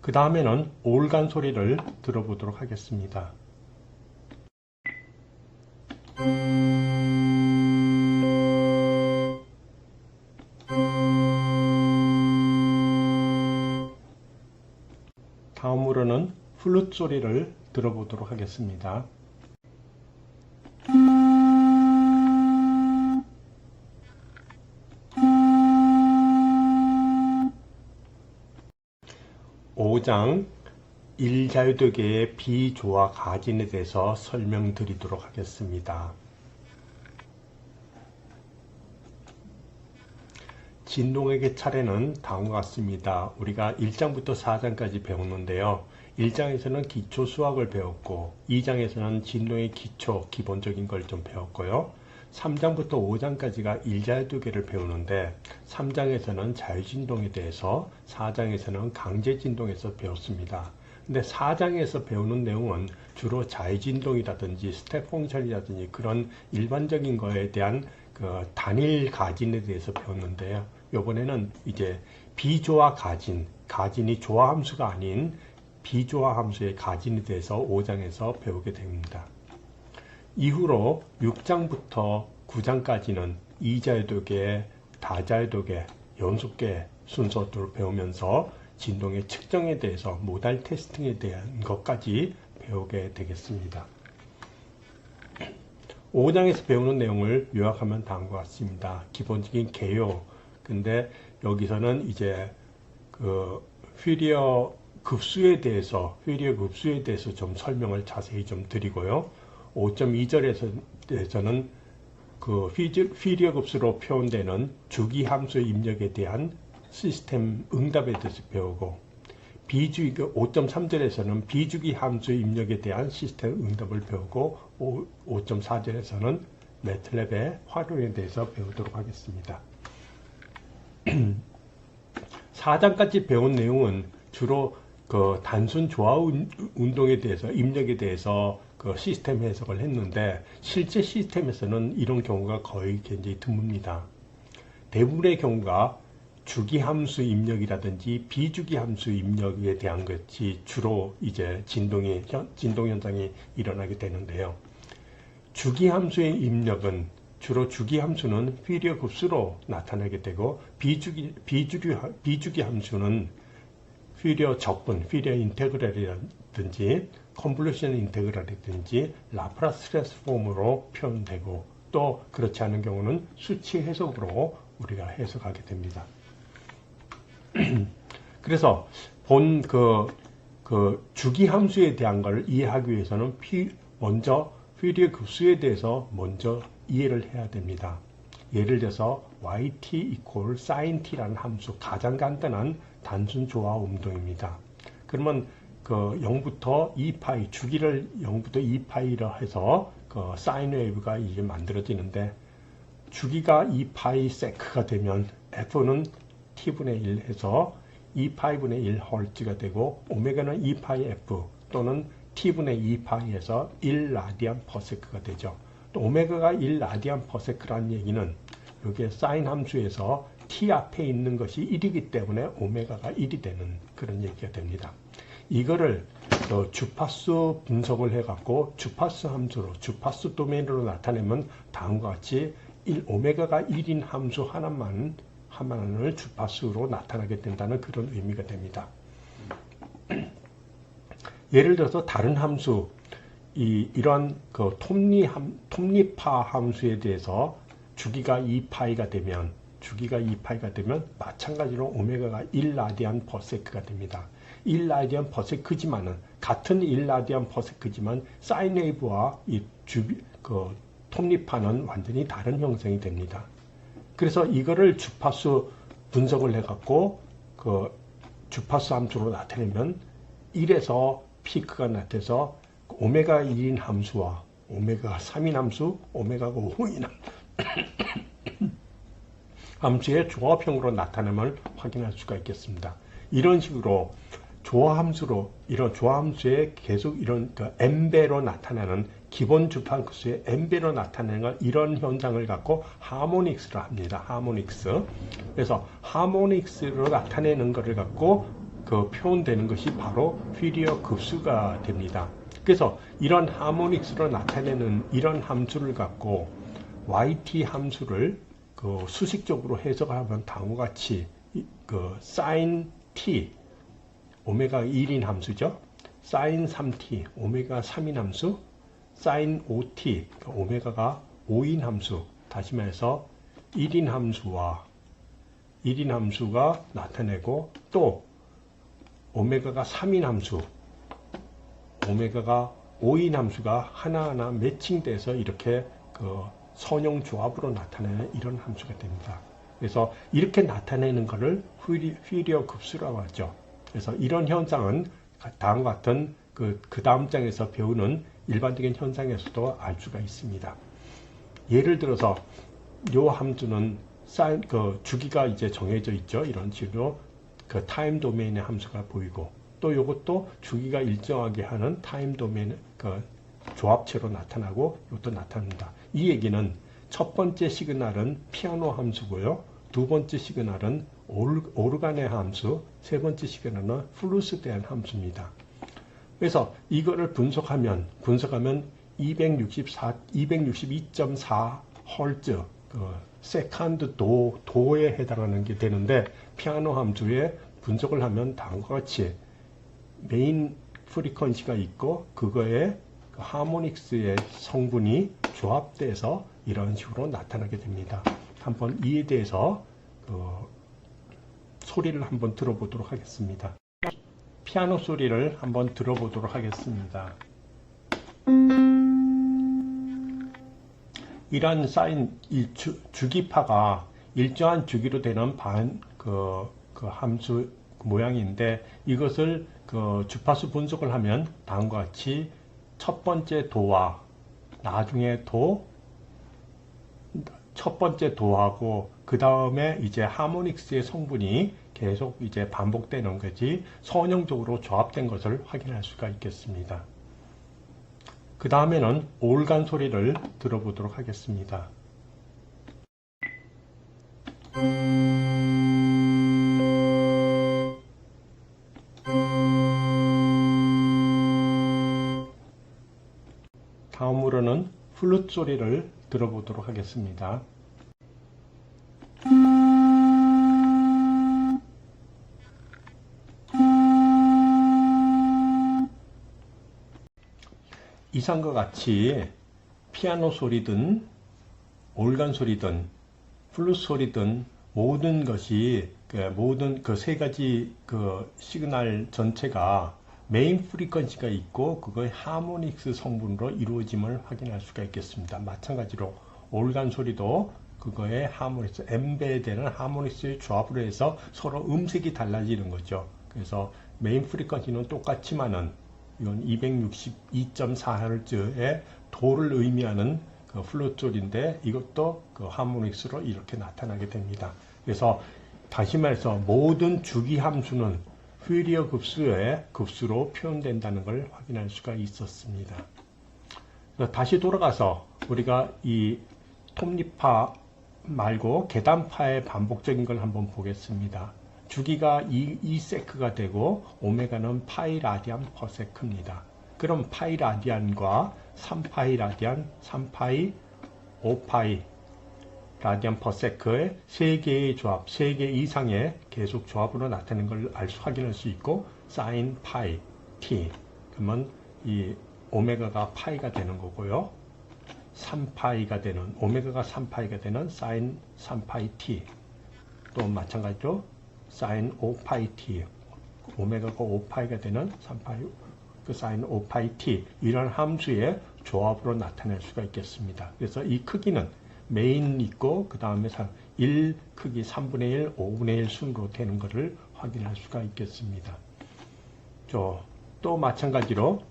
그 다음에는 올간 소리를 들어보도록 하겠습니다. 다음으로는 플룻 소리를 들어보도록 하겠습니다. (5장) 일자유도계의 비조화 가진에 대해서 설명드리도록 하겠습니다. 진동액의 차례는 다음과 같습니다. 우리가 1장부터 4장까지 배웠는데요. 1장에서는 기초 수학을 배웠고 2장에서는 진동의 기초, 기본적인 걸 좀 배웠고요. 3장부터 5장까지가 일자유도계를 배우는데 3장에서는 자유진동에 대해서 4장에서는 강제진동에서 배웠습니다. 근데 4장에서 배우는 내용은 주로 자유진동이라든지 스텝 펑션이라든지 그런 일반적인 거에 대한 그 단일 가진에 대해서 배웠는데요. 이번에는 이제 비조화 가진, 가진이 조화함수가 아닌 비조화함수의 가진에 대해서 5장에서 배우게 됩니다. 이후로 6장부터 9장까지는 이자유도계, 다자유도계, 연속계 순서대로 배우면서 진동의 측정에 대해서 모달 테스팅에 대한 것까지 배우게 되겠습니다. 5장에서 배우는 내용을 요약하면 다음과 같습니다. 기본적인 개요. 근데 여기서는 이제 그 퓨리어 급수에 대해서 좀 설명을 자세히 좀 드리고요. 5.2절에서는 그 퓨리어 급수로 표현되는 주기 함수의 입력에 대한 시스템 응답에 대해서 배우고 5.3절에서는 비주기 함수의 입력에 대한 시스템 응답을 배우고 5.4절에서는 매틀랩의 활용에 대해서 배우도록 하겠습니다. 4장까지 배운 내용은 주로 그 단순 조화 운동에 대해서 입력에 대해서 그 시스템 해석을 했는데 실제 시스템에서는 이런 경우가 거의 굉장히 드뭅니다. 대부분의 경우가 주기 함수 입력이라든지 비주기 함수 입력에 대한 것이 주로 이제 진동 현상이 일어나게 되는데요. 주기 함수의 입력은 주로 주기 함수는 퓨리어 급수로 나타나게 되고 비주기 함수는 퓨리어 적분, 퓨리어 인테그랄이라든지 컨볼루션 인테그랄이라든지 라프라스 트랜스폼으로 표현되고 또 그렇지 않은 경우는 수치 해석으로 우리가 해석하게 됩니다. 그래서 본 주기 함수에 대한 걸 이해하기 위해서는 먼저 퓨리어 급수에 대해서 먼저 이해를 해야 됩니다. 예를 들어서 yt equal sin t라는 함수, 가장 간단한 단순 조화 운동입니다. 그러면 그 0부터 2파이, 주기를 0부터 2파이로 해서 그 사인 웨이브가 이게 만들어지는데 주기가 2파이 세크가 되면 f는 t분의 1 해서 2파이분의 1 헐츠가 되고 오메가는 2파이 f 또는 t분의 2파이에서 1 라디안 퍼 세크가 되죠. 또 오메가가 1 라디안 퍼 세크라는 얘기는 여기에 사인 함수에서 t 앞에 있는 것이 1이기 때문에 오메가가 1이 되는 그런 얘기가 됩니다. 이거를 주파수 분석을 해갖고 주파수 함수로, 주파수 도메인으로 나타내면 다음과 같이 오메가가 1인 함수 하나만을 주파수로 나타나게 된다는 그런 의미가 됩니다. 예를 들어서 다른 함수, 이러한 그 톱니파 함수에 대해서 주기가 2파이가 되면 마찬가지로 오메가가 1 라디안 퍼 세크가 됩니다. 1 라디안 퍼 세크지만은 같은 1 라디안 퍼 세크지만 사인 웨이브와 그 톱니파는 완전히 다른 형성이 됩니다. 그래서 이거를 주파수 분석을 해갖고 그 주파수 함수로 나타내면 1에서 피크가 나타나서 오메가 1인 함수와 오메가 3인 함수, 오메가 5인 함수의 조합형으로 나타남을 확인할 수가 있겠습니다. 이런 식으로 조화함수로, 이런 조화함수에 계속 이런 그 n배로 나타나는 기본 주파수의 n배로 나타나는 이런 현상을 갖고 하모닉스를 합니다. 하모닉스. 그래서 하모닉스로 나타내는 것을 갖고 그 표현되는 것이 바로 퓨리어 급수가 됩니다. 그래서 이런 하모닉스로 나타내는 이런 함수를 갖고 yt 함수를 그 수식적으로 해석하면 다음과 같이 그 sin t 오메가 1인 함수죠. sin 3t 오메가 3인 함수, sin 5t 오메가가 5인 함수, 다시 말해서 1인 함수가 나타내고 또 오메가가 3인 함수, 오메가가 5인 함수가 하나하나 매칭돼서 이렇게 그 선형 조합으로 나타내는 이런 함수가 됩니다. 그래서 이렇게 나타내는 것을 퓨리어 급수라고 하죠. 그래서 이런 현상은 다음과 같은 그 다음 장에서 배우는 일반적인 현상에서도 알 수가 있습니다. 예를 들어서 이 함수는 그 주기가 이제 정해져 있죠. 이런 식으로 그 타임 도메인의 함수가 보이고 또 이것도 주기가 일정하게 하는 타임 도메인 그 조합체로 나타나고 이것도 나타납니다. 이 얘기는 첫 번째 시그널은 피아노 함수고요. 두 번째 시그널은 오르간의 함수, 세 번째 시그널은 플루스에 대한 함수입니다. 그래서 이거를 분석하면 262.4 헐츠 그 세컨드 도에 해당하는 게 되는데 피아노 함수에 분석을 하면 다음과 같이 메인 프리퀀시가 있고 그거에 그 하모닉스의 성분이 조합돼서 이런 식으로 나타나게 됩니다. 한번 이에 대해서 소리를 한번 들어보도록 하겠습니다. 피아노 소리를 한번 들어보도록 하겠습니다. 이러한 쌓인 주기파가 일정한 주기로 되는 그 함수 모양인데 이것을 그 주파수 분석을 하면 다음과 같이 첫 번째 도와 나중에 첫 번째 도하고 그 다음에 이제 하모닉스의 성분이 계속 이제 반복되는 것이 선형적으로 조합된 것을 확인할 수가 있겠습니다. 그 다음에는 올간 소리를 들어보도록 하겠습니다. 다음으로는 플룻 소리를 들어보도록 하겠습니다. 이상과 같이 피아노 소리든 올간 소리든 플룻 소리든 모든 것이 모든 그 세 가지 그 시그널 전체가 메인 프리퀀시가 있고 그거의 하모닉스 성분으로 이루어짐을 확인할 수가 있겠습니다. 마찬가지로 올간 소리도 그거의 하모닉스, 엠베되는 하모닉스의 조합으로 해서 서로 음색이 달라지는 거죠. 그래서 메인 프리퀀시는 똑같지만은 이건 262.4Hz의 도를 의미하는 그 플룻 소리인데 이것도 그 하모닉스로 이렇게 나타나게 됩니다. 그래서 다시 말해서 모든 주기 함수는 퓨리어 급수의 급수로 표현된다는 걸 확인할 수가 있었습니다. 다시 돌아가서 우리가 이 톱니파 말고 계단파의 반복적인 걸 한번 보겠습니다. 주기가 2세크가 되고 오메가는 파이 라디안 퍼 세크입니다. 그럼 파이 라디안과 3파이 라디안, 3파이, 5파이 라디안 퍼 세크의 3개의 조합, 3개 이상의 계속 조합으로 나타내는 걸 확인할 수 있고 사인 파이 t 그러면 이 오메가가 파이가 되는 거고요. 3파이가 되는 오메가가 3파이가 되는 사인 3파이 t 또 마찬가지로 사인 5파이 t 오메가가 5파이가 되는 3파이 그 사인 5파이 t 이런 함수의 조합으로 나타낼 수가 있겠습니다. 그래서 이 크기는 메인 있고 그 다음에 1 크기 3분의 1, 5분의 1 순으로 되는 것을 확인할 수가 있겠습니다. 또 마찬가지로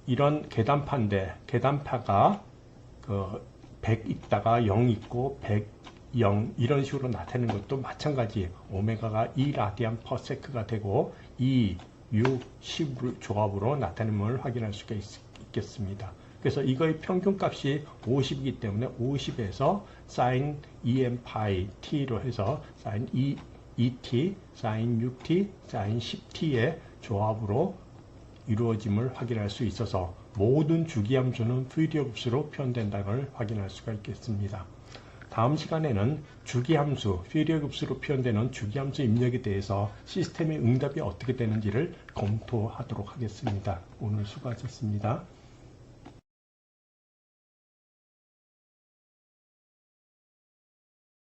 이런 계단파인데 계단파가 그 100 있다가 0 있고 100, 0 이런 식으로 나타내는 것도 마찬가지 오메가가 2 라디안 퍼 세크가 되고 2, 6, 10 조합으로 나타내는 걸 확인할 수가 있겠습니다. 그래서 이거의 평균값이 50이기 때문에 50에서 sin 2n 파이 t로 해서 sin 2t, sin 6t, sin 10t의 조합으로 이루어짐을 확인할 수 있어서 모든 주기함수는 퓨리어 급수로 표현된다는 걸 확인할 수가 있겠습니다. 다음 시간에는 주기함수, 퓨리어 급수로 표현되는 주기함수 입력에 대해서 시스템의 응답이 어떻게 되는지를 검토하도록 하겠습니다. 오늘 수고하셨습니다.